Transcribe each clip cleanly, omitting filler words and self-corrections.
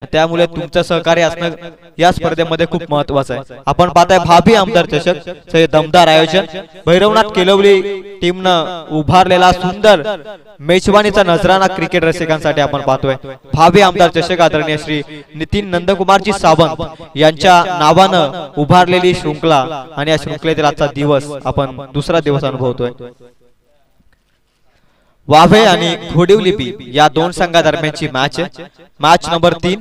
त्यामुळे तुमचं सहकार्य असणं या स्पर्धेमध्ये खूप महत्त्वाचं आहे। आपण पाहताय भाभी आमदार चषक चे दमदार आयोजन भैरवनाथ केलवली टीमनं उभारलेला सुंदर मेजवानीचा नजराना क्रिकेट रसिकांसाठी आपण पाहतोय। भाभी आमदार चषक आदरणीय श्री नितीन नंदकुमारजी सावंत यांच्या नावानं उभारलेली शृंखला आणि या शृंखलेतील आजचा दिवस आपण दुसरा दिवस अनुभवतोय। वावे आणि घोडिवली बी या दोन संघादरम्यानची मॅच आहे। मॅच नंबर 3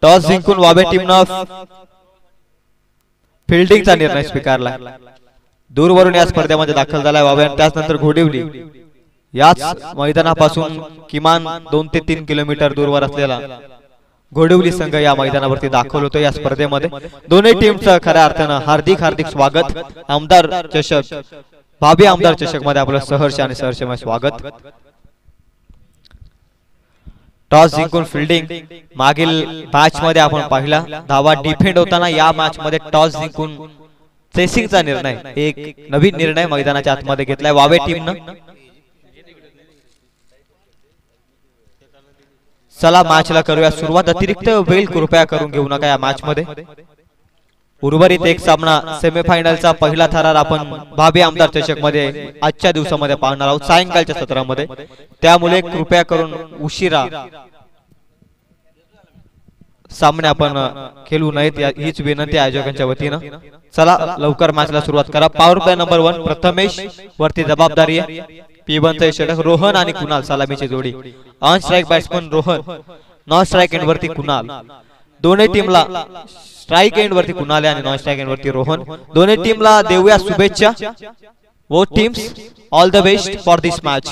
टॉस जिंकून वावे टीमनं फिल्डिंगचा निर्णय स्वीकारला। दूरवरून या स्पर्धेमध्ये दाखल झालाय वावे आणि त्यानंतर घोडिवली याच मैदानापासून किमान 2 ते 3 किलोमीटर दूरवर असलेला घोडिवली संघ या मैदानावरती दाखल होतो। या स्पर्धेमध्ये दोन्ही टीमचं खऱ्या अर्थानं हार्दिक हार्दिक स्वागत। आमदार चषक भाभी आमदार चषक मध्ये आपलं सहर्ष आणि सहर्षमय स्वागत। टॉस जिंकून फिल्डिंग मागील मॅच मध्ये आपण पाहिला धावा डिफेंड होताना या मॅच मध्ये टॉस जिंकून चेसिंगचा निर्णय एक नवीन निर्णय मैदानाच्या आतमध्ये घेतलाय वावे टीमनं। चला मॅचला करूया सुरुवात। अतिरिक्त वेळ कृपया करून घेऊ नका या मॅच मध्ये। उर्वरित एक सामना सेमीफायनलचा पहिला थरार आपण भाभी आमदार चषक मध्ये आजच्या दिवसामध्ये पाहणार आहोत सायंकाळच्या सत्रामध्ये। त्यामुळे कृपया करून उशिरा सामने आपण खेळू नयेत हीच विनंती आयोजकांच्या वतीनं। चला लवकर मॅचला सुरुवात करा। पॉवर प्ले नंबर 1 प्रथमेश वरती जबाबदारी आहे। P1 चे षटक रोहन आणि कुणाल सलामीची जोडी। On strike batsman Rohan, non strike and वरती कुणाल। दोन्ही टीमला स्ट्राइक एंड वरती कुणाल आणि नॉन स्ट्राइक एंड वरती रोहन। दोन्ही टीमला देऊया शुभेच्छा। Both teams all the best for this match.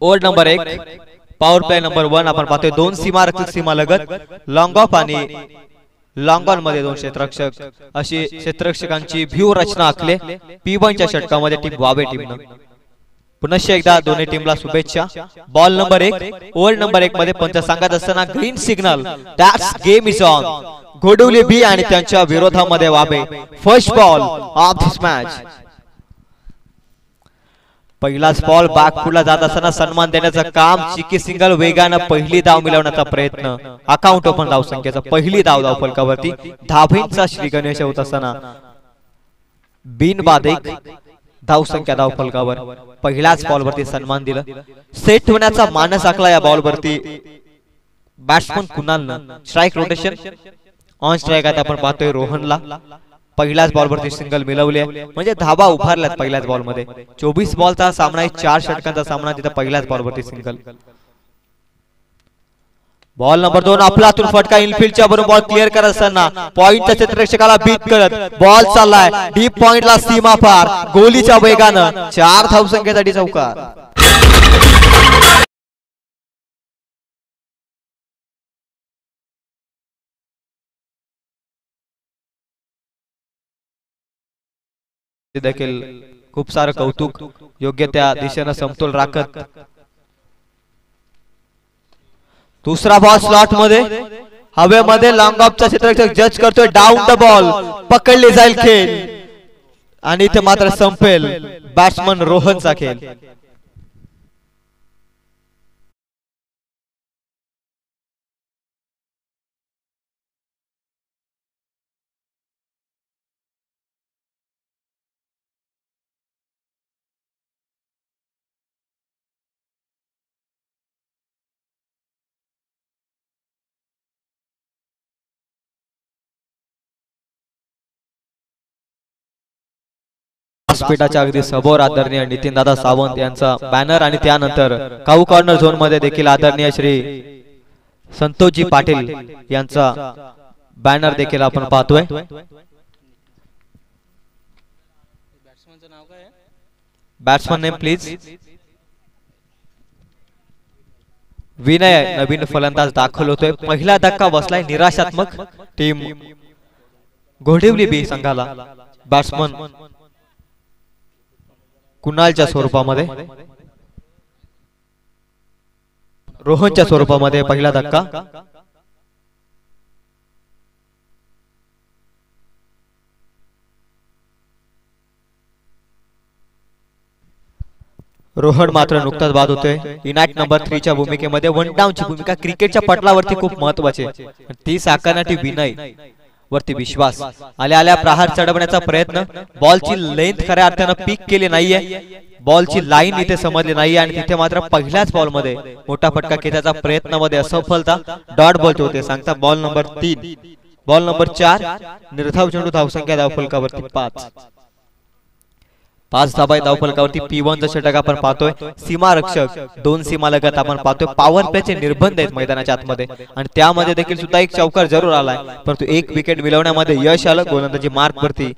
Over number 1 power play number 1 आपण पाहतोय दोन सीमा लगत लॉंग ऑफ आणि लॉंग ऑन मध्ये दोन क्षेत्ररक्षक अशी क्षेत्ररक्षकांची व्यूह रचना आखले। P1 च्या षटकामध्ये टीम वावे टीमनं। पुनश्च एकदा दोन्ही टीमला शुभेच्छा। बॉल नंबर 1 ओव्हर नंबर 1 मध्ये पंच सांगत असताना green signal that's game is on. Ghodivali B आणि त्यांच्या विरोधामध्ये वावे first ball off this match. पहिलाच बॉल बॅकफुटला जात असताना सन्मान देण्याचं काम चिकी सिंगल वेगानं पहिली धाव मिळवण्याचा प्रयत्न। अकाउंट ओपन धाव संख्येचा पहिली धाव फलकावरती धाबींचा श्री गणेश होत असताना बिनबाद एक धाव संख्या धाव फलकावर पहिल्याच बॉल वरती सन्मान दिलं। सेट होण्याचा मानस आखला या बॉल वरती बॅट्समन कुणालनं। स्ट्राइक रोटेशन ऑन स्ट्राइक आता आपण पाहतोय रोहनला पहिल्याच बॉल वरती सिंगल मिळवले म्हणजे धावा उभारल्यात पहिल्याच बॉल मध्ये। 24 बॉलचा सामना आहे 4 षटकांचा सामना तिथे पहिल्याच बॉल वरती सिंगल। बॉल नंबर 2 आपलातून फटका इनफिल्डच्या बरोबर बॉल क्लिअर करत असताना पॉइंटच्या क्षेत्ररक्षकाला बीट करत बॉल चाललाय डीप पॉइंटला सीमा पार गोलीच्या वेगानं 4 धाव संख्येसाठी चौकार। देखील खूप सारं कौतुक योग्य त्या दिशेने समतोल राखत। दुसरा बॉल स्लॉट मध्ये हवेमध्ये लॉंग ऑफचा क्षेत्ररक्षक जज करतोय डाऊन द बॉल पकडली जाईल खेळ आणि इथे मात्र संपेल बॅट्समन रोहनचा खेळ। व्यासपीठाच्या अगदी समोर आदरणीय नितीन दादा सावंत यांचा बॅनर आणि त्यानंतर काऊ कॉर्नर झोन मध्ये देखील आदरणीय श्री संतोषजी पाटील यांचा बॅनर देखील आपण पाहतोय। Batsman name please. विनय नवीन फलंदाज दाखल होतोय। पहिला धक्का बसलाय निराशात्मक टीम घोडिवली बी संघाला। बॅट्समन कुणालच्या स्वरूपामध्ये रोहनच्या स्वरूपामध्ये पहिला धक्का। रोहन मात्र नुकताच बाद होतोय. इनाट नंबर 3 च्या भूमिकेमध्ये वन डाऊन ची भूमिका क्रिकेटच्या पटलावरती खूप महत्त्वाची आहे. ती साकारण्यासाठी विनय वरती विश्वास. आल्या प्रहार चढवण्याचा प्रयत्न. बॉलची लेंथ खऱ्या अर्थानं पीक केली नाहीये. बॉलची लाईन इथे समजली नाही आणि तिथे मात्र पहिल्याच बॉल मध्ये मोठा फटका खेळण्याचा प्रयत्नामध्ये असफलता. डॉट बॉल होते सांगता. Ball number 3. बॉल नंबर 4 निर्धाव चेंडू. धावसंख्या धावफलकावरती 5 धाबा धावफलकावरती P1 चा षटक आपण पाहतोय. सीमा रक्षक 2 सीमा लगत आपण पाहतोय. पॉवर प्लेचे निर्बंध आहेत मैदानाच्या आतमध्ये आणि त्यामध्ये देखील सुद्धा एक चौकार जरूर आलाय, परंतु एक विकेट मिळवण्यामध्ये यश आलं. गोलंदाजी मार्क वरती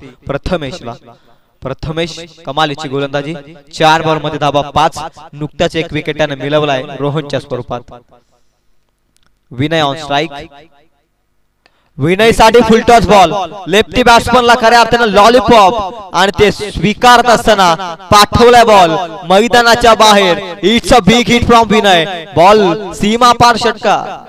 प्रथमेश कमालीची गोलंदाजी. 4 बॉल मध्ये धाबा 5. नुकताच एक विकेट त्याने मिळवलाय रोहनच्या स्वरूपात. विनय ऑन स्ट्राइक. विनय साठी फुलटॉस बॉल. लेफ्टी बॅट्समनला खऱ्या अर्थानं लॉलीपॉप आणि ते स्वीकारत असताना पाठवलाय बॉल मैदानाच्या बाहेर. It's a big hit from Vinay. Ball सीमा पार षटकार.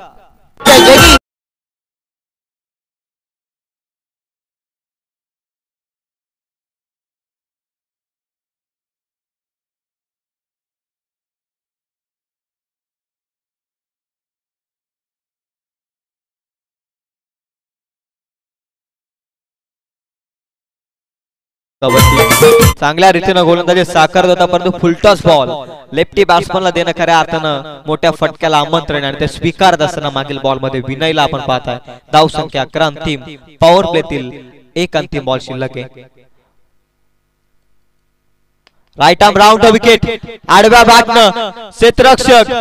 चांगल्या रीतीने गोलंदाजी साकारत होता, परंतु फुलटॉस बॉल लेफ्टी बॅट्समनला देणं खऱ्या अर्थानं मोठ्या फटक्याला आमंत्रण आणि ते स्वीकारत असताना मागील बॉल मध्ये विनयला आपण पाहताय. धाव संख्या 11 अंतिम. पॉवर प्लेतील एक अंतिम बॉल शिल्लक आहे. Right arm round wicket. आडव्या बॅटनं क्षेत्ररक्षक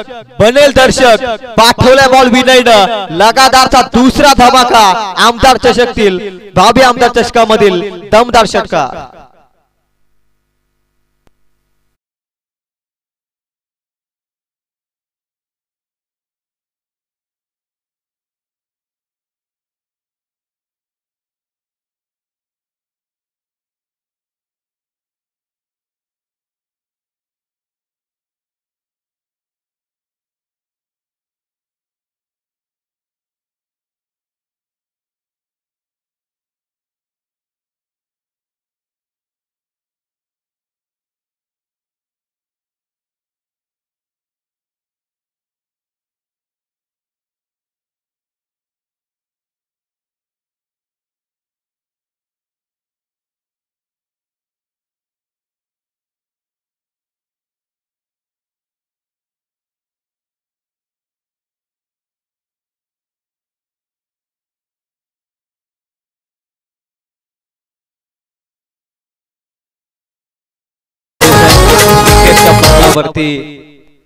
बनेल दर्शक. पाठवलाय बॉल विनयनं. लगातारचा दुसरा धमाका आमदार चषकतील भावी आमदार चषकामधील दमदार षटकार. वरती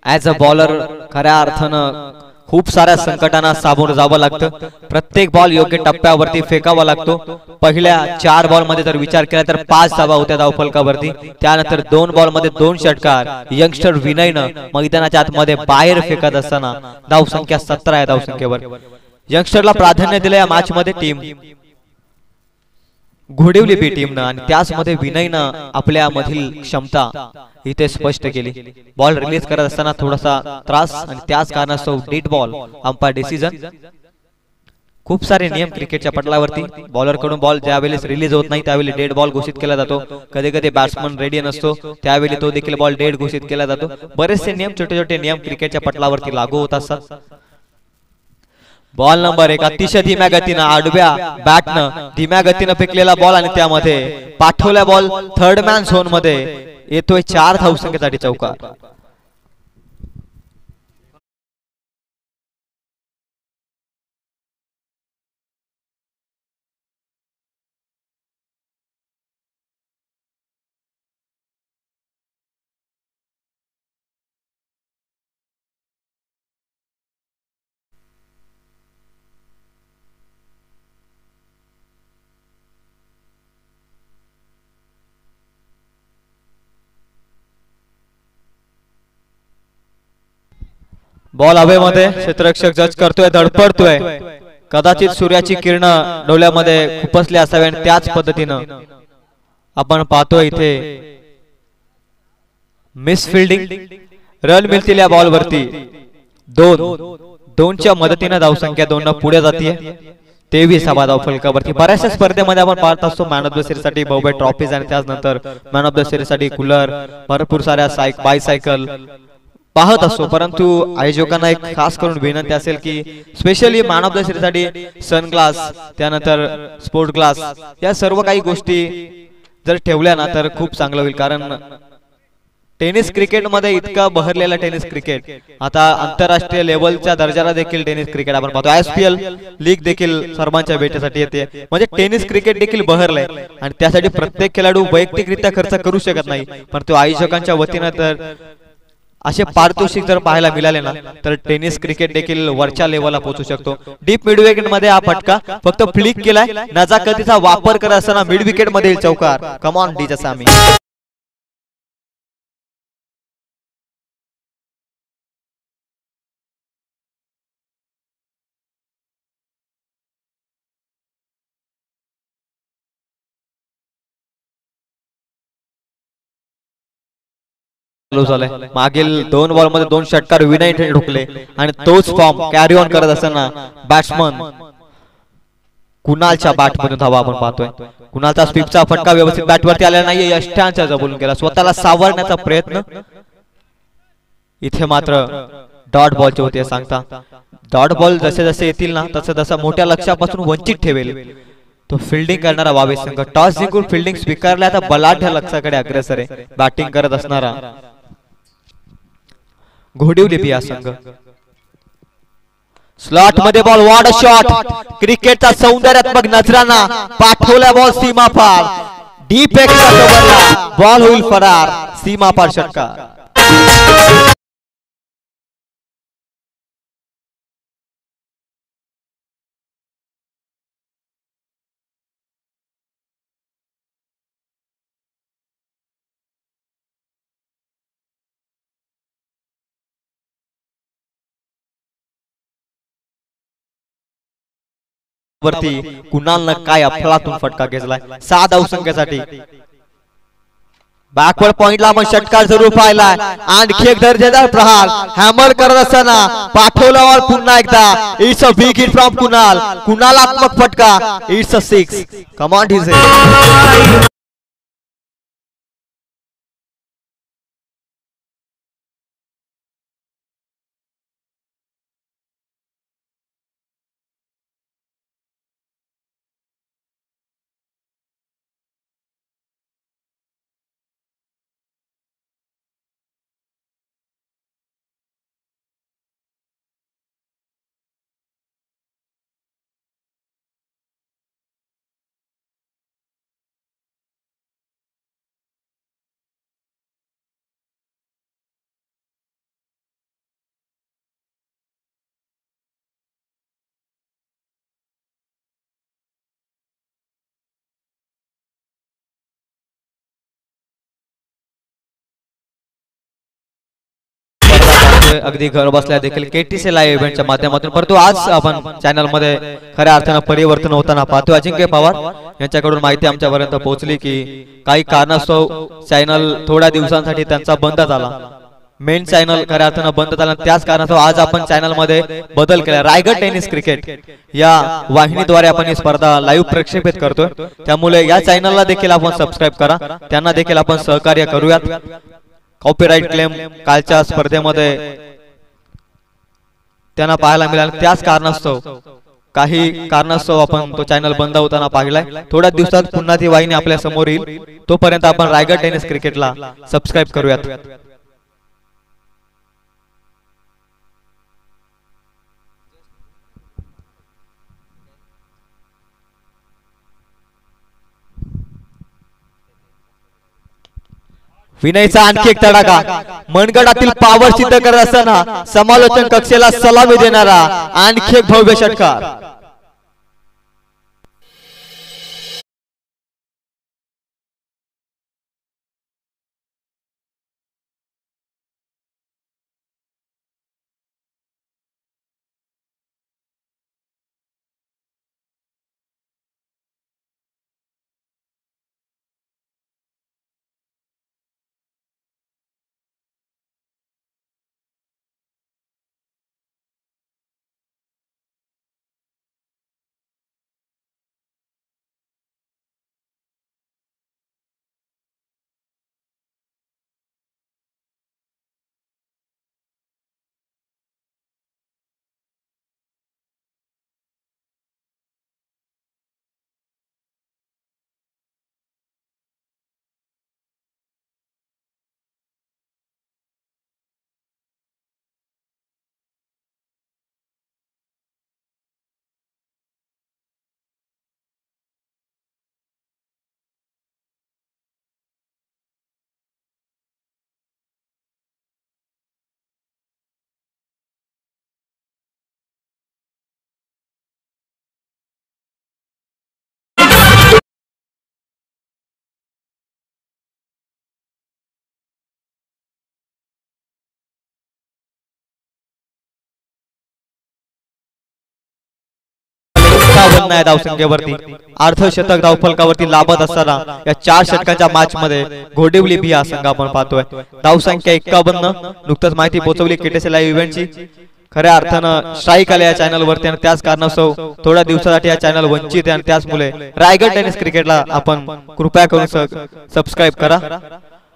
ऍज अ बॉलर खऱ्या अर्थानं खूप साऱ्या संकटांना सामोरं जावं लागतं. प्रत्येक बॉल योग्य टप्प्यावरती फेकावा लागतो. पहिल्या 4 बॉल मध्ये जर विचार केला तर 5 धावा होत्या धावफलकावरती. त्यानंतर 2 बॉल मध्ये 2 षटकार. यंगस्टर विनयनं मैदानाच्या आतमध्ये बाहेर फेकत असताना धावसंख्या 17 आहे. धावसंख्येवर यंगस्टरला प्राधान्य दिलं या मॅच मध्ये टीम घोडवली बी टीमनं आणि त्याच मध्ये विनयनं आपल्या मधील क्षमता इथे स्पष्ट केली. बॉल रिलीज करत असताना थोडासा त्रास आणि त्याच कारणास्तव डेड बॉल अंपायर डिसिजन. खूप सारे नियम क्रिकेटच्या पटलावरती. बॉलर कडून बॉल ज्यावेळी रिलीज होत नाही त्यावेळी डेड बॉल घोषित केला जातो. कधी कधी बॅट्समन रेडी नसतो त्यावेळी तो देखील बॉल डेड घोषित केला जातो. बरेचसे नियम छोटे छोटे नियम क्रिकेटच्या पटलावरती लागू होत असतात. बॉल नंबर 1 अतिशय धीम्या गतीनं आडव्या बॅटनं धीम्या गतीनं फेकलेला बॉल आणि त्यामध्ये पाठवला बॉल थर्ड मॅन झोन मध्ये येतोय. 4 धावसंख्येसाठी चौकार. बॉल हवेमध्ये क्षेत्ररक्षक जज करतोय. धडपडतोय. कदाचित सूर्याची किरण डोळ्यामध्ये खुपसली असावी आणि त्याच पद्धतीनं आपण पाहतोय इथे मिस फिल्डिंग. रन मिळतील या बॉल वरती 2 च्या मदतीने धावसंख्या 2 पुढे जाते. 23 धाव फलकावरती. बऱ्याचशा स्पर्धेमध्ये आपण पाहत असतो मॅन ऑफ द सिरीज साठी भव्य ट्रॉफीज आणि त्यानंतर मॅन ऑफ द सिरीज साठी कूलर, भरपूर साऱ्या बायसायकल पाहत असतो. परंतु आयोजकांना एक खास करून विनंती असेल की specially man of the series साठी सनग्लास, त्यानंतर स्पोर्ट ग्लास, या सर्व काही गोष्टी जर ठेवल्या ना तर खूप चांगलं होईल. कारण टेनिस क्रिकेट मध्ये इतका बहरलेला टेनिस क्रिकेट, आता आंतरराष्ट्रीय लेवलच्या दर्जाला देखील टेनिस क्रिकेट आपण पाहतो. ISPL लीग देखील सर्वांच्या भेटीसाठी येते. म्हणजे टेनिस क्रिकेट देखील बहरलंय आणि त्यासाठी प्रत्येक खेळाडू वैयक्तिकरित्या खर्च करू शकत नाही. परंतु आयोजकांच्या वतीनं तर असे पारितोषिक जर पाहायला मिळाले ना तर टेनिस क्रिकेट देखील वरच्या लेवलला पोहोचू शकतो. डीप मिड विकेट मध्ये हा फटका फक्त फ्लिक केलाय, नजाकतीचा वापर करत असताना मिड विकेट मध्ये चौकार. कमॉन डी जसामी. चालू झालंय. मागील 2 बॉल मध्ये 2 षटकार विनय ठोकले आणि तोच फॉर्म कॅरी ऑन करत असताना बॅट्समन कुणालच्या बॅट मधून धावा आपण पाहतोय. कुणालचा स्वीपचा फटका व्यवस्थित बॅट वरती आलेला नाहीये, यष्ट्यांच्या जवळून गेला, स्वतःला सावरण्याचा प्रयत्न. इथे मात्र डॉट बॉलचे होते सांगता. डॉट बॉल जसे जसे येतील ना तसं तसं मोठ्या लक्ष्यापासून वंचित ठेवेल तो फिल्डिंग करणारा वावे संघ. टॉस जिंकून फिल्डिंग स्वीकारल्या, आता बलाढ्य लक्ष्याकडे अग्रेसर आहे. बॅटिंग करत असणारा घोडिवली पिया संघ. स्लॉट मध्ये बॉल, वॉट अ शॉट. क्रिकेटचा सौंदर्यात्मक नजराना पाठवला बॉल सीमा पार. डीप एक्सचा कव्हरला बॉल होईल फरार. सीमा पार षटकार. वरती कुणालनं काय अफलातून फटका घेतलाय 6 धावसंख्येसाठी. बॅकवर्ड पॉइंटला आपण षटकार जरूर पाहिलाय. आणखी एक दर्जेदार प्रहार हॅमर करत असताना पाठवला बॉल पुन्हा एकदा. It's a big hit from Kunal. कुणालात्मक फटका. It's a 6. Come on DJ. अगदी घर बसल्या देखील KTC लाईव्ह इव्हेंटच्या माध्यमातून. परंतु आज आपण चॅनल मध्ये खऱ्या अर्थानं परिवर्तन होताना पाहतो. अजिंक्य पवार यांच्याकडून माहिती आमच्यापर्यंत पोहोचली की काही कारणास्तव चॅनल थोड्या दिवसांसाठी त्यांचा बंद झाला. मेन चॅनल खऱ्या अर्थानं बंद झाला. त्याच कारणास्तव आज आपण चॅनल मध्ये बदल केला. रायगड टेनिस क्रिकेट या वाहिनीद्वारे आपण ही स्पर्धा लाईव्ह प्रक्षेपित करतोय. त्यामुळे या चॅनलला देखील आपण सबस्क्राईब करा, त्यांना देखील आपण सहकार्य करूयात. कॉपीराइट क्लेम कालच्या स्पर्धेमध्ये त्यांना पाहायला मिळाला. त्याच कारणास्तव आपण तो चॅनल बंद होताना पाहिलाय. थोड्या दिवसात पुन्हा ती वाहिनी आपल्या समोर येईल. तोपर्यंत आपण रायगड टेनिस क्रिकेटला सबस्क्राईब करूयात. विनयचा आणखी एक तडाखा. मनगडातील पावर सिद्ध करत असताना समालोचन कक्षेला सलामी देणारा आणखी एक भव्य षटकार. 57 आहे धावसंख्येवरती. अर्धशतक धावफलकावरती लाभत असताना या 4 षटकांच्या मॅच मध्ये घोडिवली बी हा संघ आपण पाहतोय. धावसंख्या 51. नुकतंच माहिती पोहोचवली केटीसी लाईव्ह इव्हेंटची. खऱ्या अर्थानं स्ट्राईक आले या चॅनल वरती आणि त्याच कारणास्तव थोड्या दिवसासाठी या चॅनल वंचित आहे आणि त्याचमुळे रायगड टेनिस क्रिकेटला आपण कृपया करून सबस्क्राईब करा.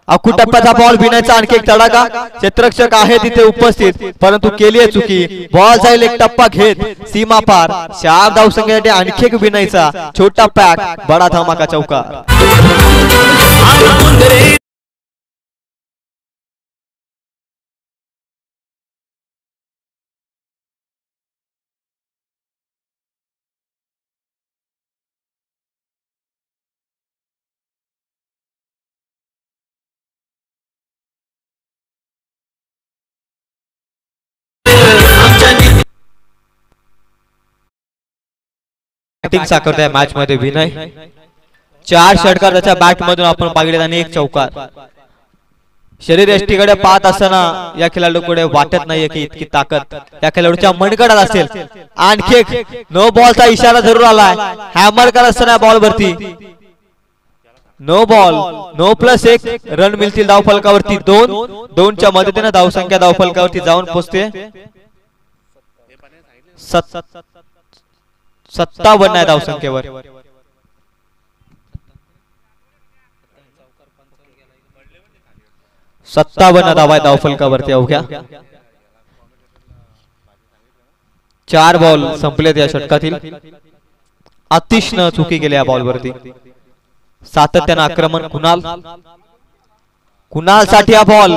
अखूट टप्प्याचा बॉल भिण्याचा आणखी एक तडाखा. क्षेत्ररक्षक आहे तिथे उपस्थित परंतु केली आहे चुकी. बॉल जाईल एक टप्पा घेत सीमा पार. 4 धावसंख्येसाठी आणखी एक भिण्याचा छोटा पॅक बडा धमाका चौकार. बॅटिंग साकारतोय मॅच मध्ये विनय. 4 षटकार त्याच्या बॅट मधून आपण पाहिले आणि एक चौकार. शरीर यष्टीकडे पाहत असताना या खेळाडूकडे वाटत नाहीये की इतकी ताकद या खेळाडूच्या मनगटात असेल. आणखी एक नो बॉलचा इशारा जरूर आलाय. हॅमर करत असताना बॉल वरती no ball. No plus 1 run मिळतील धावफलकावरती. 2च्या मदतीने धावसंख्या धावफलकावरती जाऊन पोहोचते. 57 आहे धावसंख्येवर. धावा धावफलकावरती अवघ्या. 4 बॉल संपलेत या षटकातील. अतिशय चुकी केली या बॉलवरती. सातत्यानं आक्रमण कुणाल साठी हा ball.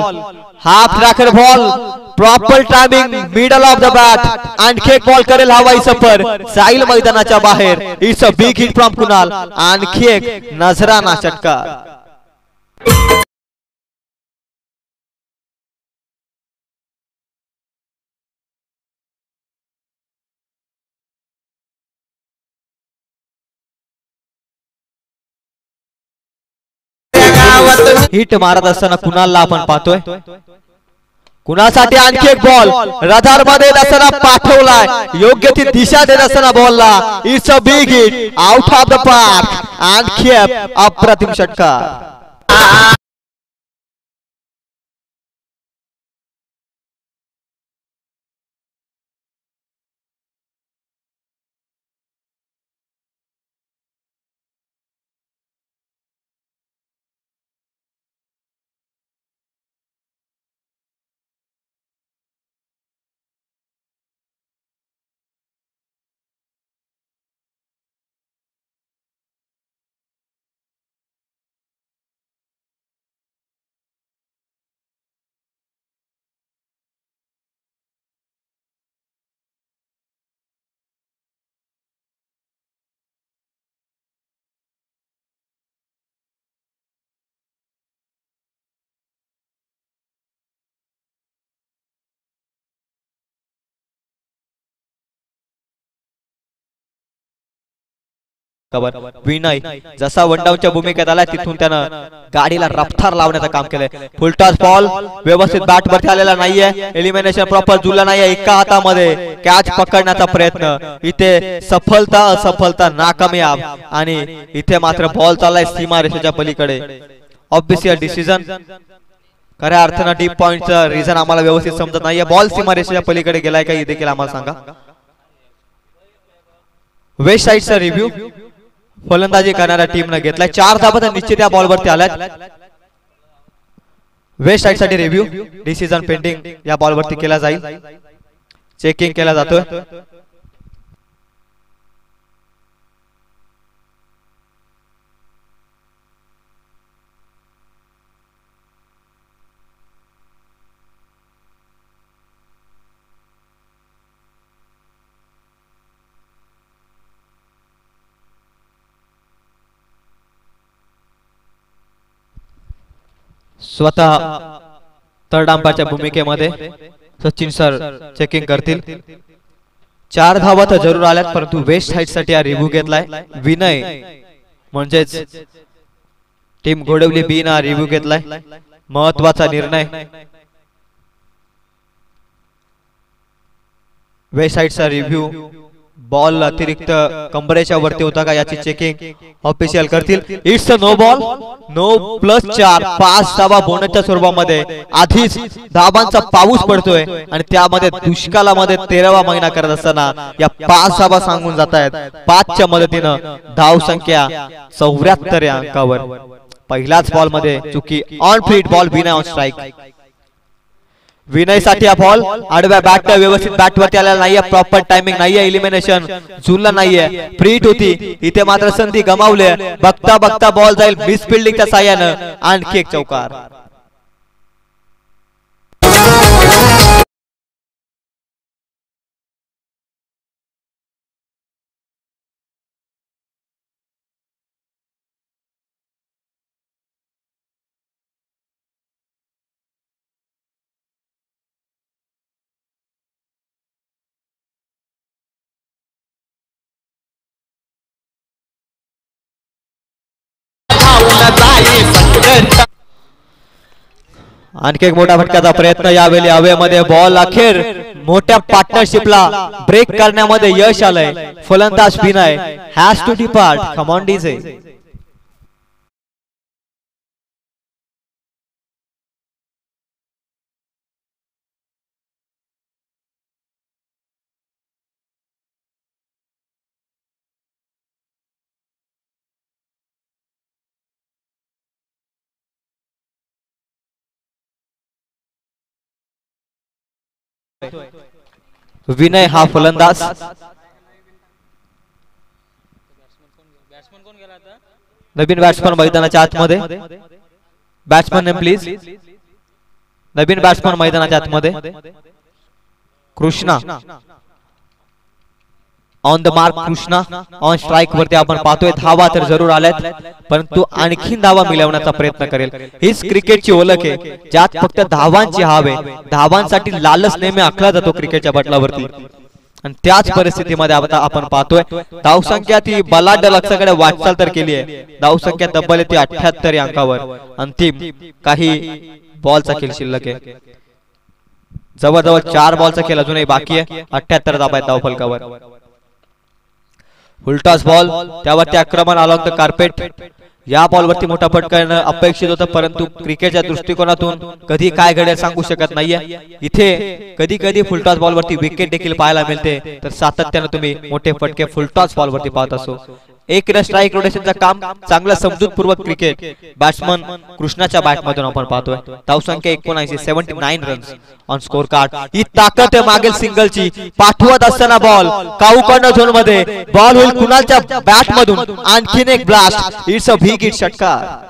Half tracker ball. Proper timing middle of the bat. आणखी एक बॉल करेल हवाई सफर. जाईल मैदानाच्या बाहेर. It's a big hit from Kunal. आणखी एक नजराना षटकार. हिट मारत असताना कुणालला आपण पाहतोय. कुणासाठी आणखी एक बॉल. रडार मध्ये असताना पाठवलाय. योग्य ती दिशा देत असताना बॉलला. It's a big hit out of the park. आणखी अप्रतिम षटकार. विनय जसा वनडाऊनच्या भूमिकेत आला तिथून त्यानं गाडीला रफ्तार लावण्याचं काम केलंय. फुलटॉस बॉल व्यवस्थित बॅट वरती आलेला नाहीये. एलिमिनेशन प्रॉपर जुळला नाहीये. एका हातामध्ये कॅच पकडण्याचा प्रयत्न. इथे सफलता असफलता नाकामयाब. आणि इथे मात्र बॉल चाललाय सीमा रेषेच्या पलीकडे. Obviously decision. खऱ्या अर्थानं डीप पॉइंटचं रिझन आम्हाला व्यवस्थित समजत नाहीये. बॉल सीमा रेषेच्या पलीकडे गेलाय का हे देखील आम्हाला सांगा. वेस्ट साइडचा रिव्ह्यू फलंदाजी करणाऱ्या टीमने घेतलाय. 4 धावा निश्चित या बॉलवरती आल्यात. वेस्ट साइड साठी रिव्ह्यू. डिसिजन पेंडिंग या बॉलवरती केला जाईल. चेकिंग केला जातोय. स्वतः थर्ड अंपायरच्या भूमिकेमध्ये सचिन सर चेकिंग करतील. 4 धावा तर जरूर आल्यात परंतु वेस्ट साइड साठी हा रिव्ह्यू घेतलाय. विनय म्हणजेच टीम घोडवली बी ना रिव्ह्यू घेतलाय. महत्वाचा निर्णय. वेस्ट साइडचा रिव्ह्यू बॉल अतिरिक्त कंबरेच्या वरती होता का याची चेकिंग ऑफिशियल करतील. It's a no ball. No +4 5 धावा बोनसच्या स्वरूपामध्ये. आधीच धावांचा पाऊस पडतोय आणि त्यामध्ये दुष्काळामध्ये 13वा महिना करत असताना या 5 धावा सांगून जात आहेत. 5च्या मदतीनं धाव संख्या 74 या अंकावर. पहिल्याच बॉल मध्ये चुकी. On feet ball Vinay on strike. Vinay साठी हा बॉल आडव्या बॅट व्यवस्थित बॅट वरती आलेला नाहीये. प्रॉपर टायमिंग नाहीये. इलिमिनेशन झुलला नाहीये. फ्रीट होती इथे मात्र संधी गमावली. बघता बघता बॉल जाईल मिस फिल्डिंगच्या साह्यानं. आणखी एक चौकार. आणखी एक मोठा फटक्याचा प्रयत्न यावेळी हवेमध्ये. बॉल अखेर मोठ्या पार्टनरशिपला ब्रेक करण्यामध्ये यश आलंय. फलंदाज Vinay has to depart. Come on DJ. Vinay हा फलंदाज. नवीन बॅट्समन मैदानाच्या आतमध्ये. Batsman name please. नवीन बॅट्समन मैदानाच्या आतमध्ये. Krishna on the mark. Krishna on strike वरती आपण पाहतोय. धावा तर जरूर आल्यात परंतु आणखीन धावा मिळवण्याचा प्रयत्न करेल. हीच क्रिकेटची ओळख आहे ज्यात फक्त धावांची हाव आहे. धावांसाठी लालच नेहमी आखला जातो क्रिकेटच्या पटलावरती आणि त्याच परिस्थितीमध्ये आता आपण पाहतोय धावसंख्या ती बलाढ्य लक्ष्याकडे वाटचाल तर केली आहे. धावसंख्या तब्बल ती 78 या अंकावर. अंतिम काही बॉलचा खेळ शिल्लक आहे. जवळजवळ 4 बॉलचा खेळ अजूनही बाकी आहे. 78 धावा आहेत धावफलकावर. फुलटॉस बॉल त्यावरती आक्रमण अलॉंग द कार्पेट. या बॉलवरती मोठा फटका येणं अपेक्षित होतं परंतु क्रिकेटच्या दृष्टिकोनातून कधी काय घडेल सांगू शकत नाहीये. इथे कधी कधी फुलटॉस बॉलवरती विकेट देखील पाहायला मिळते तर सातत्याने तुम्ही मोठे फटके फुलटॉस बॉलवरती पाहत असो. एक स्ट्राइक रोटेशनचं काम चांगलं समजूतपूर्वक क्रिकेट कृष्णाच्या कृष्णाच्या बॅटमधून आपण पाहतोय. धावसंख्या 79 79 रन्स ऑन स्कोर कार्ड. ही ताकद आहे मागील सिंगलची. पाठवत असताना बॉल काऊकॉर्नर झोन मध्ये. बॉल होईल कुणालच्या बॅटमधून. आणखीन एक blast. It's a big hit षटकार.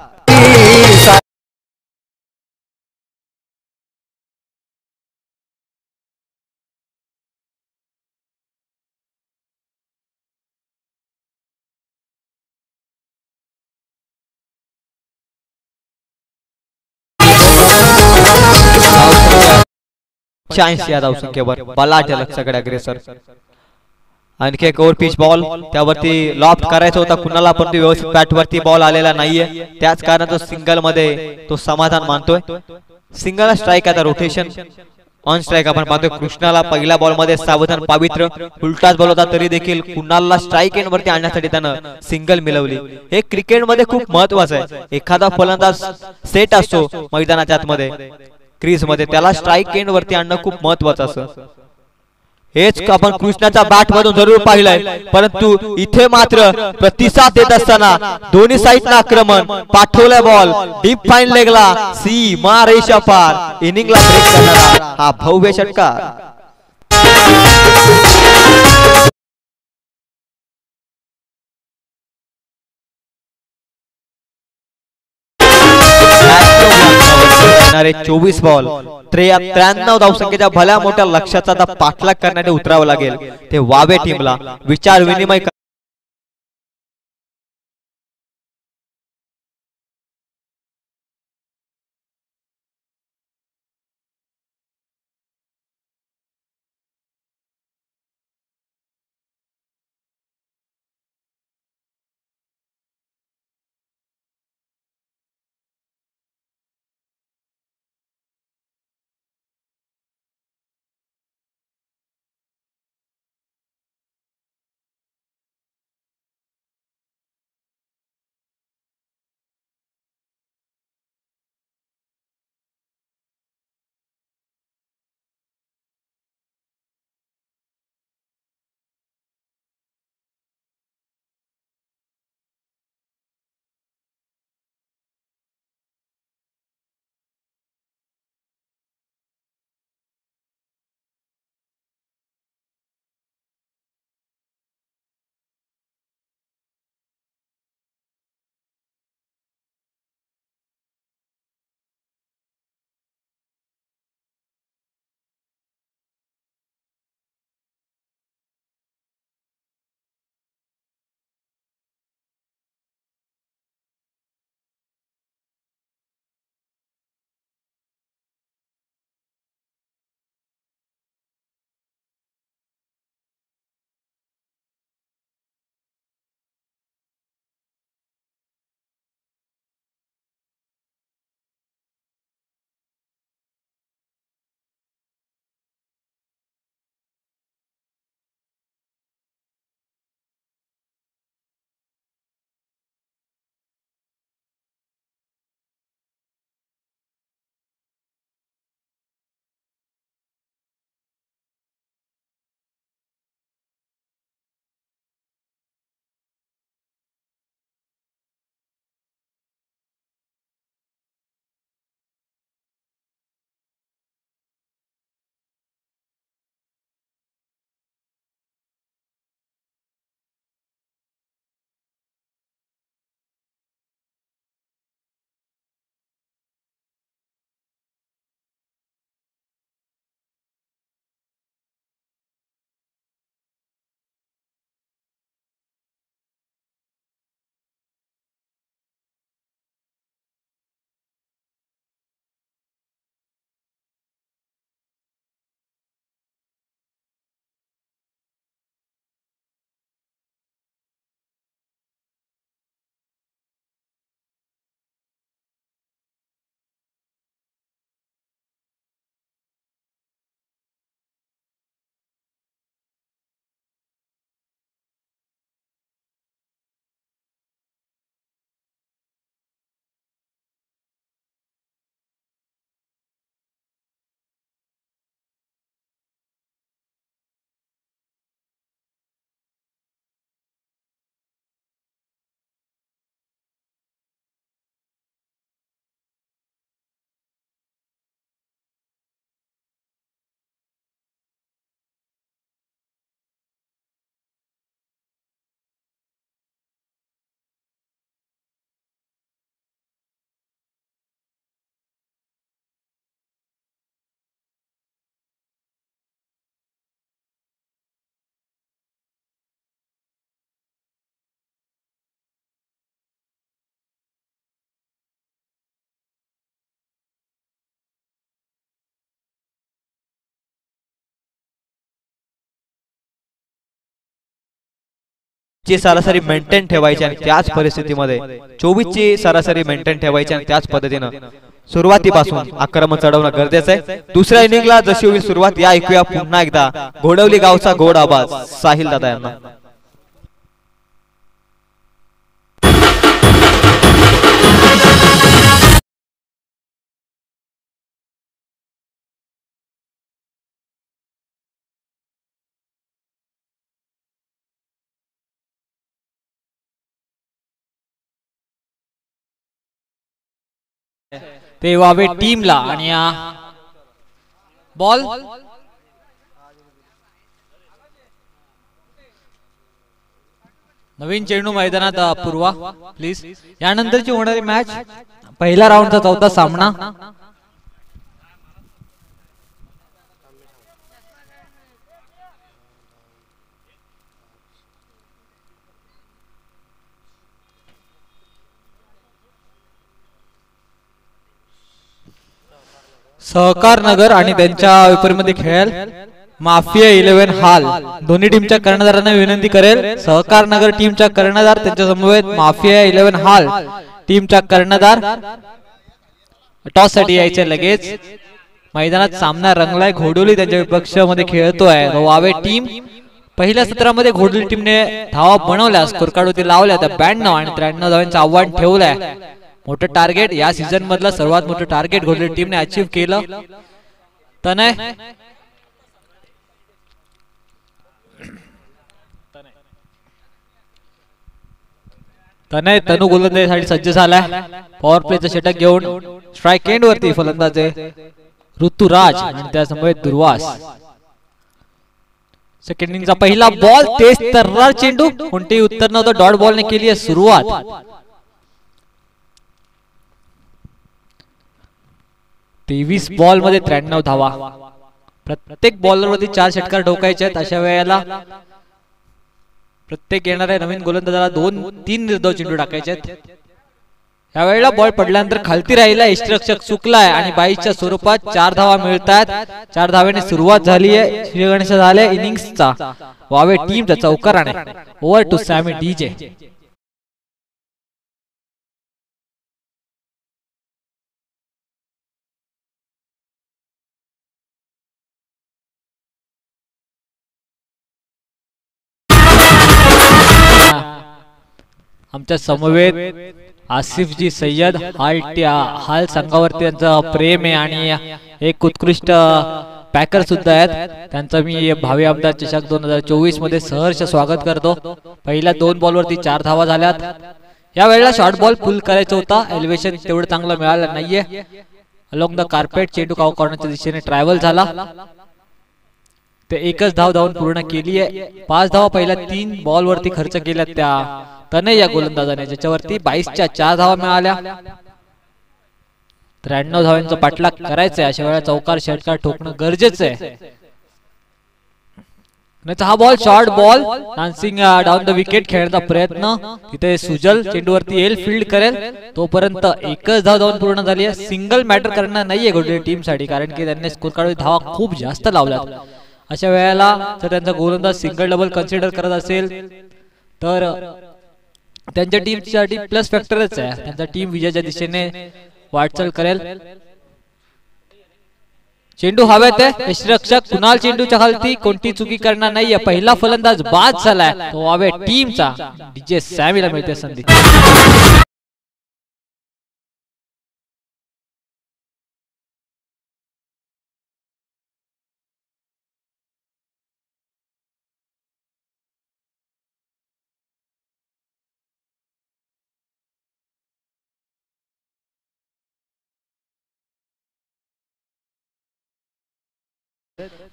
चान्स या धावसंख्येवर बलाढ्य लक्ष्याकडे अग्रेसर. आणखी एक ओव्हर पिच बॉल त्यावरती लॉफ्ट करायचा होता कुणाला पण ती व्यवस्थित बॅट वरती बॉल आलेला नाहीये. त्याच कारणाने सिंगल मध्ये तो समाधान मानतोय. सिंगल स्ट्राइक आता रोटेशन ऑन स्ट्राइक आपण पाहतोय. कृष्णाला पहिल्या बॉल मध्ये सावधान पावित्र्य. उलटाच बॉल होता तरी देखील कुणालला स्ट्राइक एंड वरती आणण्यासाठी त्यानं सिंगल मिळवली. हे क्रिकेट मध्ये खूप महत्वाचं आहे. एखादा फलंदाज सेट असतो मैदानाच्या आतमध्ये क्रीज मध्ये त्याला स्ट्राइक एंड वरती आणणं खूप महत्वाचं असतं. हेच आपण कृष्णाच्या बॅट मधून जरूर पाहिलंय परंतु इथे मात्र प्रतिसाद देत असताना दोन्ही साइडनं आक्रमण. पाठवलाय बॉल डीप फाईन लेगला. सीमा रेषा पार. इनिंगला ब्रेक करणारा हा भव्य षटकार. येणारे 24 बॉल 93 धावसंख्येच्या भल्या मोठ्या लक्ष्याचा पाठलाग करण्यासाठी उतरावं लागेल. ते वावे टीमला विचार विनिमय ची सरासरी मेंटेन ठेवायची आणि त्याच परिस्थितीमध्ये 24 ची सरासरी मेंटेन ठेवायची आणि त्याच पद्धतीने सुरुवातीपासून आक्रमण चढवणं गरजेचं आहे। दुसऱ्या इनिंगला जशी होईल सुरुवात या ऐकूया पुन्हा एकदा घोडवली गावचा गोड आवाज साहिल दादा यांना। ते वावे टीमला आणि बॉल नवीन चेंडू मैदानात पूर्वा प्लीज। यानंतरची होणारी मॅच पहिला राऊंडचा चौथा सामना सहकार नगर आणि त्यांच्या विपरीमध्ये खेळेल माफिया 11 हाल। दोन्ही टीमच्या कर्णधारांना विनंती करेल सहकार नगर टीमच्या कर्णधार त्यांच्या समवेत माफिया 11 हाल टीमच्या कर्णधार टॉस साठी यायचे लगेच। मैदानात सामना रंगलाय घोडोली त्यांच्या विपक्षामध्ये खेळतोय वावे टीम। पहिल्या सत्रामध्ये घोडोली टीमने धावा बनवल्या स्कोर कार्ड होती लावल्या त्या 92 आणि 93 धावांचं आव्हान ठेवलंय। मोठं टार्गेट या सीझन मधलं सर्वात मोठं टार्गेट घोडोली टीमने अचीव्ह केलं। तनय तनय तनु गोलंदाजीसाठी सज्ज झालाय। पॉवर प्लेचा षटक घेऊन स्ट्राइक एंड वरती फलंदाज ऋतुराज आणि त्यासमोर दुर्वास। सेकंड इनिंगचा पहिला बॉल तेज तर्रार चेंडू कोणतेही उत्तर नव्हतं डॉट बॉलने केली आहे सुरुवात। 23 बॉल मध्ये 93 धावा। प्रत्येक बॉलर वरती 4 षटकार ठोकायचे आहेत। अशा वेळेला प्रत्येक येणाऱ्या नवीन गोलंदाजाला 2-3 निर्धाव चेंडू टाकायचे आहेत। या वेळेला बॉल पडल्यानंतर खालती राहिला यष्टिरक्षक चुकलाय आणि 22च्या स्वरूपात 4 धावा मिळतात। 4 धावेने सुरुवात झाली आहे श्रीगणेश झाले इनिंग्सचा वावे टीमचा चौकाराने। Over to Sammy DJ. आमच्या समवेत आसिफजी सय्यद हाल संघावरती त्यांचं प्रेम आहे आणि एक उत्कृष्ट पॅकर सुद्धा आहेत। त्यांचा मी भावी आमदार चषक 2024 मध्ये सहर्ष स्वागत करतो। पहिल्या 2 बॉलवरती 4 धावा झाल्यात। या वेळेला शॉर्ट बॉल पुल करायचा होता एलिव्हेशन तेवढं चांगलं मिळालं नाहीये। अलोंग द कार्पेट चेंडू कॉर्नरच्या दिशेने ट्रॅव्हल झाला ते एकच धाव धावून पूर्ण केली आहे। 5 धावा पहिल्या 3 बॉल वरती खर्च केल्या त्या तनय या गोलंदाजाने ज्याच्यावरती 22च्या 4 धावा मिळाल्या। 93 धावांचा पाठलाग करायचा आहे। अशा वेळेला चौकार षटकार ठोकणं गरजेचं आहे। हा ball short ball dancing down the wicket खेळण्याचा प्रयत्न तिथे सुजल चेंडूवरती येईल फील्ड करेल तोपर्यंत एकच धाव धावून पूर्ण झाली आहे। सिंगल मॅटर करणार नाहीये घोडोली टीम साठी कारण की त्यांनी स्कोर कार्ड धावा खूप जास्त लावल्यात। अशा वेळेला जर त्यांचा गोलंदाज सिंगल डबल कन्सिडर करत असेल तर त्यांच्या टीमसाठी प्लस फॅक्टरच आहे। त्यांचा टीम विजयाच्या दिशेने वाटचाल करेल। चेंडू हवेत आहे यष्टिरक्षक कुणाल चेंडूच्या खालती कोणती चुकी करणार नाहीये। पहिला फलंदाज बाद झालाय तो वावे टीमचा डीजे सॅमीला मिळते संधी।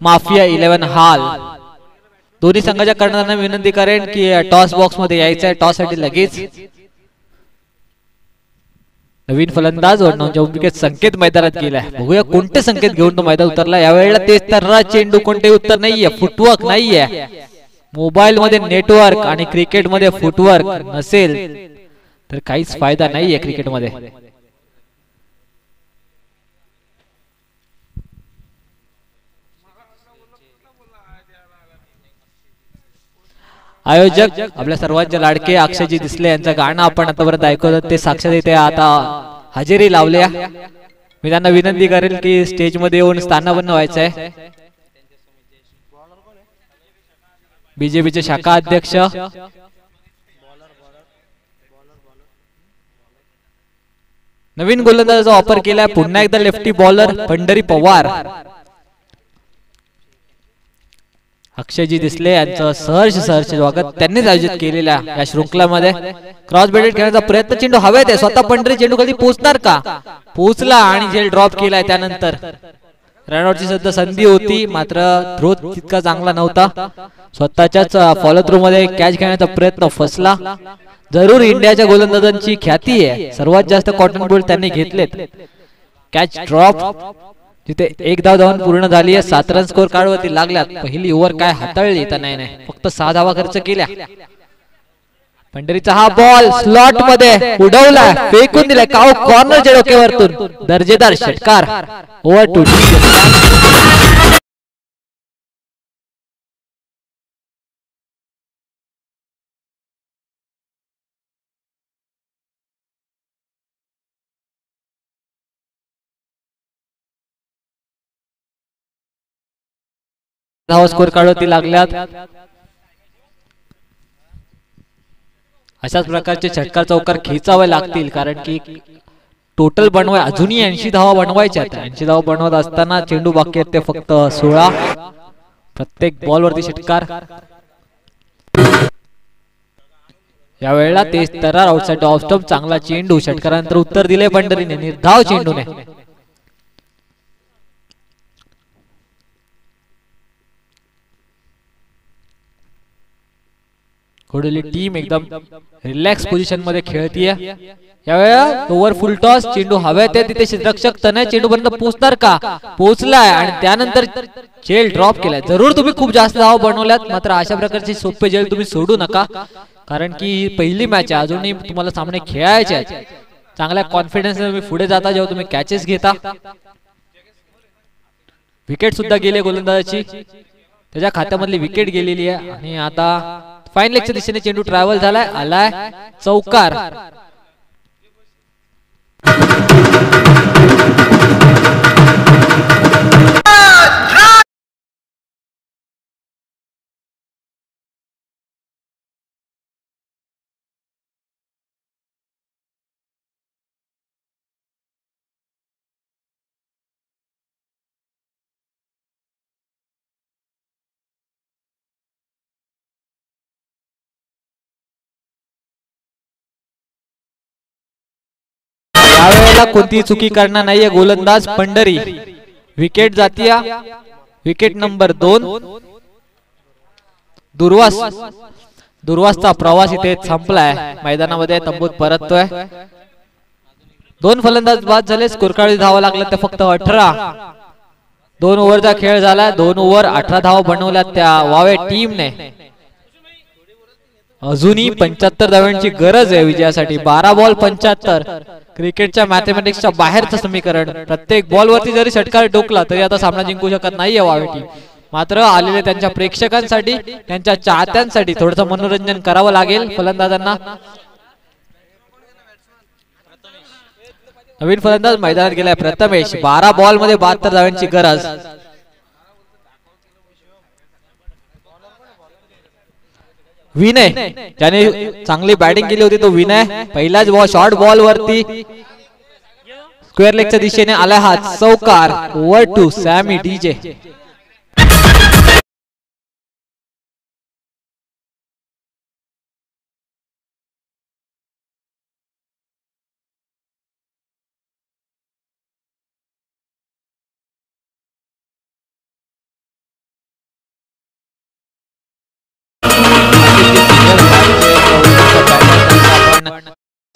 माफिया 11 हाल दोन्ही संघाच्या कर्णधारांना विनंती करेन की टॉस बॉक्स मध्ये यायचं आहे। टॉस साठी लगेच नवीन फलंदाज विकेट संकेत मैदानात गेलाय। बघूया कोणते संकेत घेऊन तो मैदान उतरला। या वेळेला तेज तर्रार चेंडू कोणतेही उत्तर नाहीये फुटवर्क नाहीये। मोबाईल मध्ये नेटवर्क आणि क्रिकेट मध्ये फुटवर्क नसेल तर काहीच फायदा नाहीये क्रिकेट मध्ये। आयोजक आपल्या सर्वांचे लाडके अक्षयजी दिसले यांचं गाणं आपण आतापर्यंत ऐकवत ते साक्षात इथे आता हजेरी लावल्या. मी त्यांना विनंती करेल की स्टेज मध्ये येऊन स्थानापन्न व्हायचं आहे. बीजेपीचे शाखा अध्यक्ष नवीन गोलंदाजाचा वापर केलाय पुन्हा एकदा लेफ्टी बॉलर पंढरी पवार. अक्षयजी दिसले यांचं सहर्ष स्वागत त्यांनीच आयोजित केलेल्या या शृंखलामध्ये. क्रॉस बेटेड खेळण्याचा प्रयत्न, चेंडू हवेत आहे, स्वतः पंढरी चेंडू कधी पोहोचणार का, पोहोचला आणि झेल ड्रॉप केलाय. त्यानंतर रनआउटची सुद्धा संधी होती मात्र थ्रो तितका चांगला नव्हता. स्वतःच्याच फॉलो थ्रू मध्ये कॅच घेण्याचा प्रयत्न फसला. जरूर इंडियाच्या गोलंदाजांची ख्याती आहे, सर्वात जास्त कॉटन बॉल त्यांनी घेतलेत. कॅच ड्रॉप, तिथे एक धाव धावून पूर्ण झाली आहे. 7 रन स्कोर कार्ड वरती लागल्यात. पहिली ओव्हर काय हाताळली तर नाही, फक्त 6 धावा खर्च केल्या. पंढरीचा हा बॉल स्लॉट मध्ये उडवला, फेकून दिलाय, कॉर्नरच्या डोक्यावरतून दर्जेदार षटकार. ओव्हर टू धावा स्कोर कार्ड वरती लागल्यात. अशाच प्रकारचे षटकार चौकार खेचावे लागतील कारण की टोटल बनवाय अजूनही 80 धावा बनवायच्या आहेत. 80 धावा बनवत असताना चेंडू बाकी आहेत ते फक्त 16. प्रत्येक बॉल वरती षटकार. या वेळेला ते तरार आउटसाइड ऑफ स्टंप, चांगला चेंडू, षटकारानंतर उत्तर दिले पंढरीने निर्धाव चेंडूने. घोडेली टीम एकदम रिलॅक्स पोझिशन मध्ये खेळतीये. यावेळेला ओव्हर फुल टॉस, चेंडू हवेत आहे, तिथे क्षेत्ररक्षक तनय चेंडू पर्यंत पोहोचणार का, पोहोचलाय आणि त्यानंतर जेल ड्रॉप केलाय. जरूर तुम्ही खूप जास्त धावा बनवल्यात मात्र अशा प्रकारचे सोपे जेल तुम्ही सोडू नका कारण की पहिली मॅच आहे, अजूनही तुम्हाला सामने खेळायचे आहेत. चांगल्या कॉन्फिडन्स तुम्ही पुढे जाता जेव्हा तुम्ही कॅचेस घेता. विकेट सुद्धा गेली गोलंदाजाची, त्याच्या खात्यामधली विकेट गेलेली आहे आणि आता फाईन लेगच्या दिशेने चेंडू ट्रॅव्हल झालाय, आलाय चौकार. यावेळेला कोणती चुकी करणार नाहीये गोलंदाज पंढरी. विकेट जातीया, विकेट नंबर 2. दुर्वासचा प्रवास इथे संपलाय, मैदानामध्ये तंबूत परततोय. 2 फलंदाज बाद झाले, स्कोर कार्ड धावा लागला ते फक्त 18. 2 ओव्हरचा खेळ झाला, 2 ओव्हर 18 धावा बनवल्या त्या वावे टीमने. अजूनही 75 धावांची गरज आहे विजयासाठी. 12 बॉल 75, क्रिकेटच्या मॅथमॅटिक्सच्या बाहेरचं समीकरण. प्रत्येक बॉल वरती जरी षटकार टोकला तरी आता सामना जिंकू शकत नाहीये वावे टीम. मात्र आलेले त्यांच्या प्रेक्षकांसाठी, त्यांच्या चाहत्यांसाठी थोडंसं मनोरंजन करावं लागेल फलंदाजांना. नवीन फलंदाज मैदानात गेलाय प्रथमेश. 12 बॉल मध्ये 72 धावांची गरज. विनय ज्याने चांगली बॅटिंग केली होती तो विनय. पहिलाच बॉल शॉर्ट बॉल वरती स्क्वेअर लेगच्या दिशेने आला हा चौकार. Over to Sammy DJ.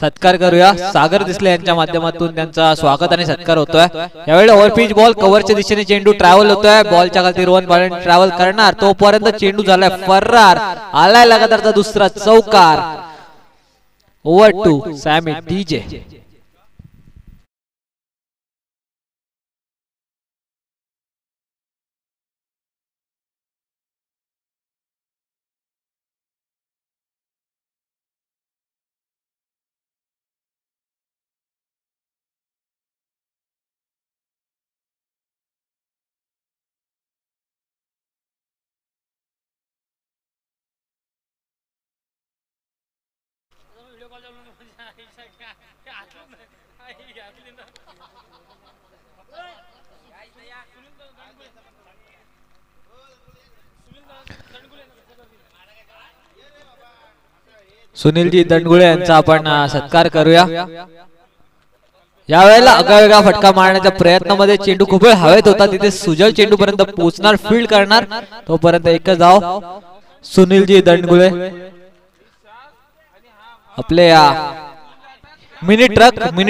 सत्कार करूया. सागर दिसले यांच्या माध्यमातून त्यांचा स्वागत आणि सत्कार होतोय. यावेळी ओव्हरपिच बॉल कव्हरच्या दिशेने चेंडू ट्रॅव्हल होतोय. बॉलच्या खाली रोहन बाळन ट्रॅव्हल करणार, तोपर्यंत चेंडू झालाय फरार. आलाय लगातारचा दुसरा चौकार. Over to Sammy DJ. सुनीलजी दंडगुळे यांचा आपण सत्कार करूया. यावेळेला आगळावेगळा फटका मारण्याच्या प्रयत्नामध्ये चेंडू खूप वेळ हवेत होता, तिथे सुजल चेंडू पर्यंत पोहोचणार, फील्ड करणार, तोपर्यंत एकच धाव सुनीलजी दंडगुळे. आपले मिनी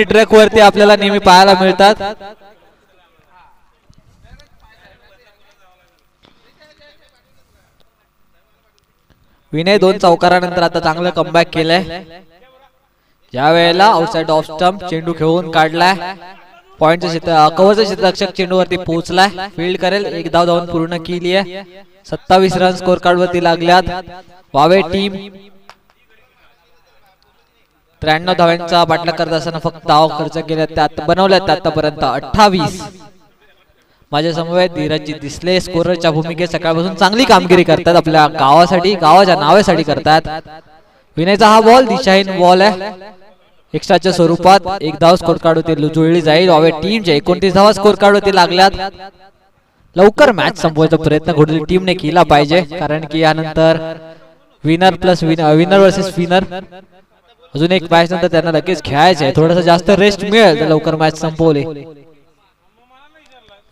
ट्रक वरती आपल्याला नेहमी पाहायला मिळतात. विनय 2 चौकारानंतर आता चांगलं कमबॅक केलंय. या वेळेला आउटसाइड ऑफ स्टंप चेंडू खेळून काढलाय. पॉइंटचा कव्हरचा क्षेत्ररक्षक चेंडूवरती पोहोचलाय, फील्ड करेल. एक धाव धावून पूर्ण केली आहे. 27 रन स्कोर कार्ड वरती लागल्यात. वावे टीम 93 धावांचा पाठलाग करत असताना फक्त धाव खर्च केल्या, त्यात बनवल्यात आतापर्यंत 28. माझ्या समवेत धीरजजी दिसले स्कोररच्या भूमिकेत सकाळपासून चांगली कामगिरी करतात, आपल्या गावासाठी, गावाच्या नावासाठी करतात. विनयचा हा बॉल दिशाहीन बॉल आहे, एक्स्ट्राच्या स्वरूपात. एक धाव स्कोर कार्ड होती जुळली जाईल. वावे टीमच्या 29 धावा स्कोर कार्ड होती लागल्यात. लवकर मॅच संपवायचा प्रयत्न घोडली टीमने केला पाहिजे, कारण की यानंतर winner plus winner versus winner अजून एक मॅच नंतर त्यांना लगेच खेळायचं आहे. थोडासा जास्त रेस्ट मिळेल तर लवकर मॅच संपवले.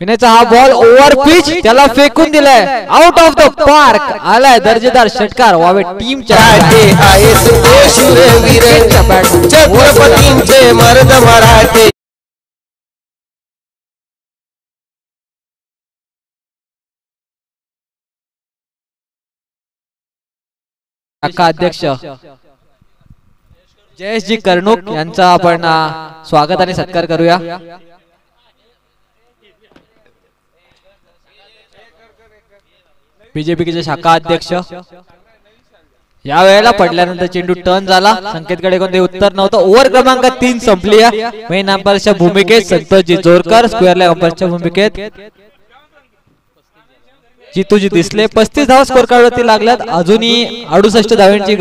विनयचा हा बॉल ओव्हर पिच, त्याला फेकून दिलाय, आउट ऑफ द पार्क. आलाय दर्जेदार षटकार वावे टीमच्या. छत्रपतींचे मर्द मराठे. अध्यक्ष जयेशजी कर्णुक यांचा आपण स्वागत आणि सत्कार करूया. बीजेपीचे शाखा अध्यक्ष. या वेळेला पडल्यानंतर चेंडू टर्न झाला, संकेतकडे कोणते उत्तर नव्हतं. ओव्हर क्रमांक 3 संपली आहे. मेन अंपायरच्या भूमिकेत संतोषजी जोरकर, स्क्वेअर लेग अंपायरच्या भूमिकेत जितूजी दिसले. 35 धावा स्कोर कार्ड वरती लागल्यात. अजूनही 58 धावांची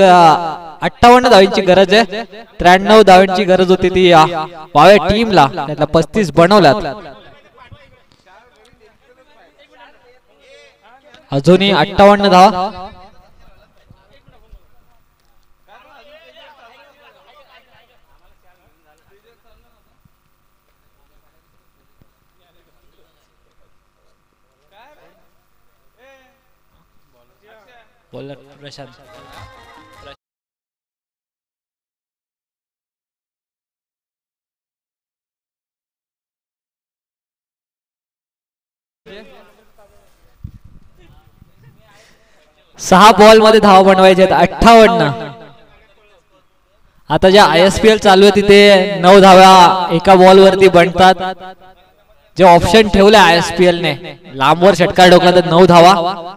58 धावांची गरज आहे. 93 धावांची गरज होती ती वावे टीमला, त्यातला 35 बनवल्यात. अजूनही 58 धावा. बॉलर प्रशांत. सहा बॉल मध्ये धावा बनवायचे आहेत 58. आता ज्या ISPL चालू आहे तिथे 9 धावा एका बॉल वरती बनतात. जे ऑप्शन ठेवले ISPL ने लांबवर षटकार ठोकला तर 9 धावा,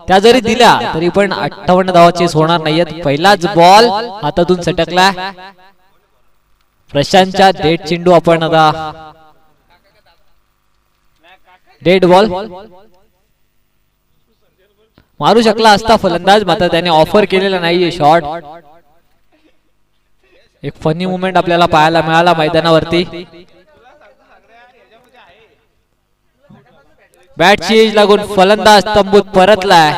त्या जरी दिल्या तरी पण 58 धावाची होणार नाहीयेत. पहिलाच बॉल हातातून सटकला. प्रशांतच्या डेट चेंडू आपण आता डेट बॉल मारू शकला असता फलंदाज, मात्र त्याने ऑफर केलेला नाहीये शॉट. एक फनी मुवमेंट आपल्याला पाहायला मिळाला मैदानावरती. बॅटची एज लागून फलंदाज तंबूत परतलाय.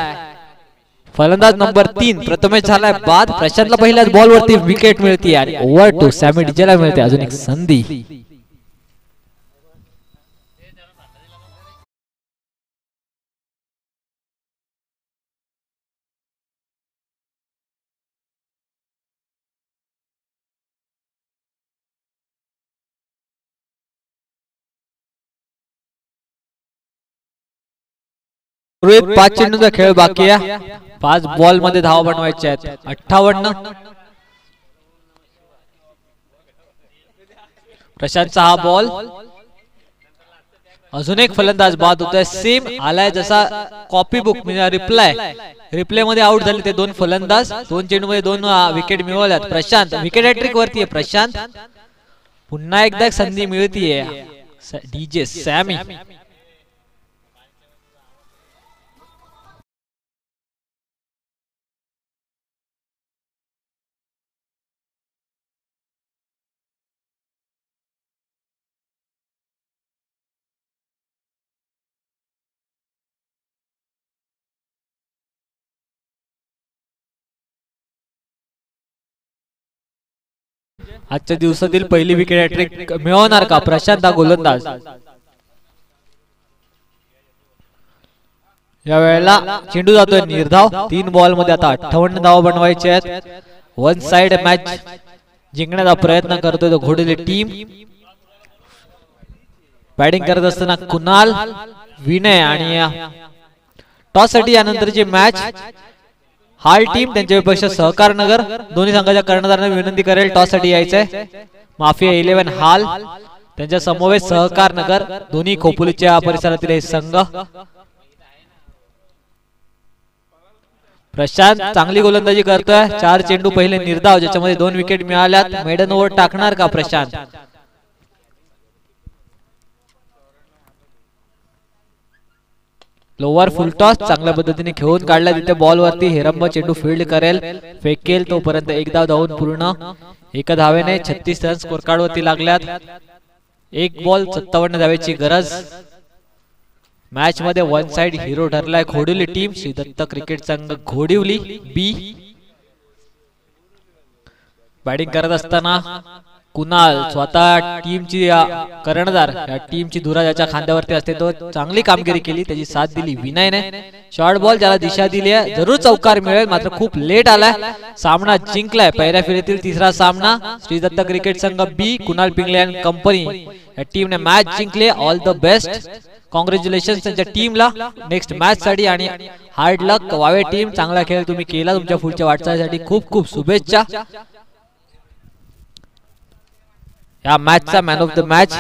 फलंदाज नंबर 3 प्रथमेश झालाय बाद. प्रशांतला पहिल्याच बॉल वरती विकेट मिळते आणि ओव्हर टू सॅमी डीजेला मिळते अजून एक संधी. रोहित 5 चेंडूचा खेळ बाकी आहे. 5 बॉल मध्ये धावा बनवायचे आहेत 58. प्रशांतचा हा बॉल, अजून एक फलंदाज बाद होतोय. सेम आलाय जसा कॉपी बुक म्हणजे रिप्ले मध्ये आउट झाले ते 2 फलंदाज. 2 चेंडू मध्ये 2 विकेट मिळवल्यात. प्रशांत विकेट हॅट्रिक वरती आहे. प्रशांत पुन्हा एकदा एक संधी मिळतीये. डीजे सॅमी आजच्या दिवसातील पहिली विकेट हॅट्रिक मिळवणार का प्रशांत हा गोलंदाज? या वेळेला चेंडू जातोय निर्धाव. 3 बॉल मध्ये आता 58 धावा बनवायचे आहेत. वन साइड मॅच जिंकण्याचा प्रयत्न करतोय तो घोडेली टीम. बॅटिंग करत असताना कुणाल, विनय आणि टॉस साठी यानंतरची मॅच हाल टीम त्यांच्या विपक्ष सहकार नगर दोन्ही संघाच्या कर्णधारांना विनंती करेल टॉस साठी यायचंय. माफिया 11 हाल त्यांच्या समवेत सहकार नगर दोन्ही खोपोलीच्या परिसरातील हे संघ. प्रशांत चांगली गोलंदाजी करतोय. 4 चेंडू पहिले निर्धाव ज्याच्यामध्ये 2 विकेट मिळाल्यात. मेडन ओव्हर टाकणार का प्रशांत? लोअर फुल टॉस चांगल्या पद्धतीने खेळून काढला. तिथे बॉल वरती हेरंब चेंडू फील्ड करेल, फेकेल तोपर्यंत 1 धाव धावून पूर्ण. 1 धावेने 36 रन स्कोर कार्ड वरती लागल्यात. 1 बॉल 57 धावेची गरज. मॅच मध्ये वन साइड हिरो ठरलाय घोडिवली टीम. श्री दत्त क्रिकेट संघ घोडिवली बी. बॅटिंग करत असताना कुणाल स्वतः टीमची कर्णधार या टीमची धुरा ज्याच्या खांद्यावरती असते तो चांगली कामगिरी केली. त्याची साथ दिली विनयने. शॉर्ट बॉल ज्याला दिशा दिली आहे. जरूर चौकार मिळेल मात्र खूप लेट आलाय. सामना जिंकलाय. पहिल्या फेरीतील तिसरा सामना. श्री दत्त क्रिकेट संघ B, Kunal Pingle and company या टीमने मॅच जिंकली. ऑल द बेस्ट, कॉंग्रॅच्युलेशन त्यांच्या टीमला नेक्स्ट मॅच साठी आणि हार्ड लक. वावे टीम चांगला खेळ तुम्ही केला. तुमच्या पुढच्या वाटचालीसाठी खूप खूप शुभेच्छा. या मॅचचा मॅन ऑफ द मॅच